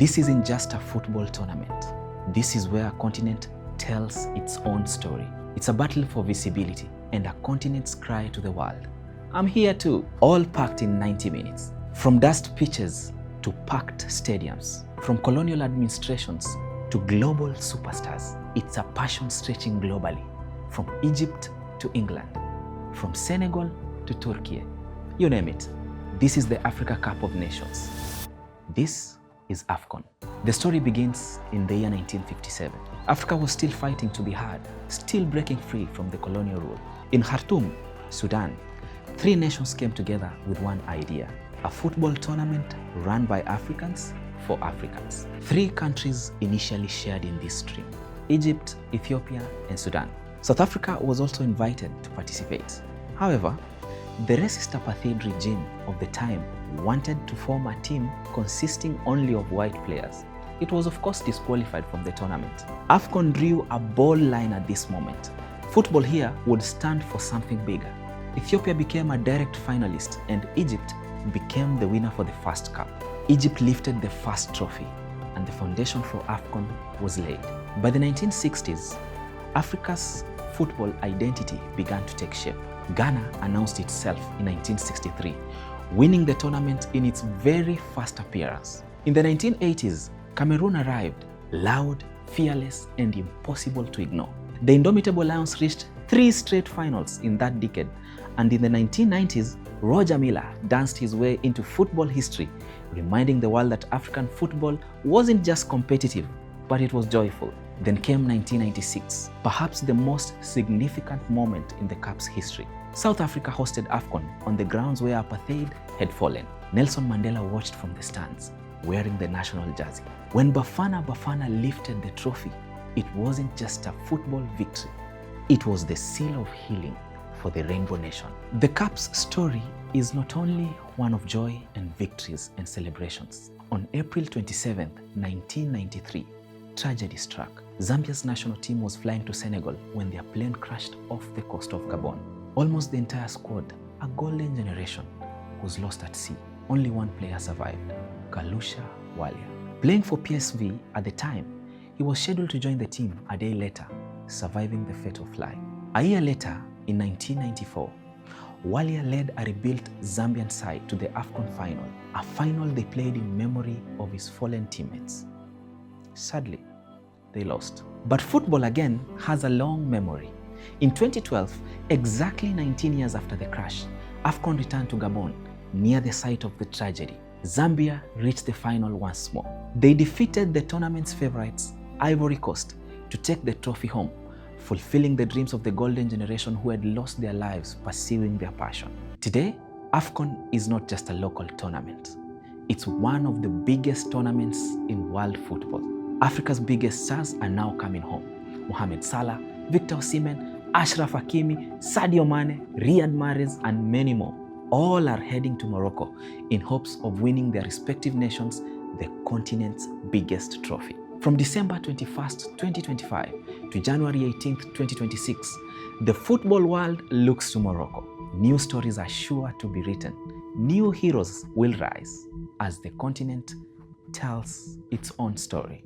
This isn't just a football tournament. This is where a continent tells its own story. It's a battle for visibility and a continent's cry to the world. I'm here too, all packed in 90 minutes. From dust pitches to packed stadiums, from colonial administrations to global superstars. It's a passion stretching globally, from Egypt to England, from Senegal to Turkey. You name it. This is the Africa Cup of Nations. This is AFCON. The story begins in the year 1957. Africa was still fighting to be heard, still breaking free from the colonial rule. In Khartoum, Sudan, three nations came together with one idea: a football tournament run by Africans for Africans. Three countries initially shared in this dream: Egypt, Ethiopia, and Sudan. South Africa was also invited to participate. However, the racist apartheid regime of the time wanted to form a team consisting only of white players. It was of course disqualified from the tournament. AFCON drew a bold line at this moment. Football here would stand for something bigger. Ethiopia became a direct finalist and Egypt became the winner for the first cup. Egypt lifted the first trophy and the foundation for AFCON was laid. By the 1960s, Africa's football identity began to take shape. Ghana announced itself in 1963, winning the tournament in its very first appearance. In the 1980s, Cameroon arrived, loud, fearless, and impossible to ignore. The indomitable Lions reached 3 straight finals in that decade, and in the 1990s, Roger Milla danced his way into football history, reminding the world that African football wasn't just competitive, but it was joyful. Then came 1996, perhaps the most significant moment in the Cup's history. South Africa hosted AFCON on the grounds where apartheid had fallen. Nelson Mandela watched from the stands, wearing the national jersey. When Bafana lifted the trophy, it wasn't just a football victory. It was the seal of healing for the Rainbow Nation. The Cup's story is not only one of joy and victories and celebrations. On April 27, 1993, tragedy struck. Zambia's national team was flying to Senegal when their plane crashed off the coast of Gabon. Almost the entire squad, a golden generation, was lost at sea. Only one player survived, Kalusha Walia. Playing for PSV at the time, he was scheduled to join the team a day later, surviving the fatal flight. A year later, in 1994, Walia led a rebuilt Zambian side to the AFCON final, a final they played in memory of his fallen teammates. Sadly, they lost. But football again has a long memory. In 2012, exactly 19 years after the crash, AFCON returned to Gabon, near the site of the tragedy. Zambia reached the final once more. They defeated the tournament's favorites, Ivory Coast, to take the trophy home, fulfilling the dreams of the golden generation who had lost their lives pursuing their passion. Today, AFCON is not just a local tournament. It's one of the biggest tournaments in world football. Africa's biggest stars are now coming home. Mohamed Salah, Victor Osimhen, Achraf Hakimi, Sadio Mane, Riyad Mahrez, and many more. All are heading to Morocco in hopes of winning their respective nations the continent's biggest trophy. From December 21st, 2025 to January 18th, 2026, the football world looks to Morocco. New stories are sure to be written. New heroes will rise as the continent tells its own story.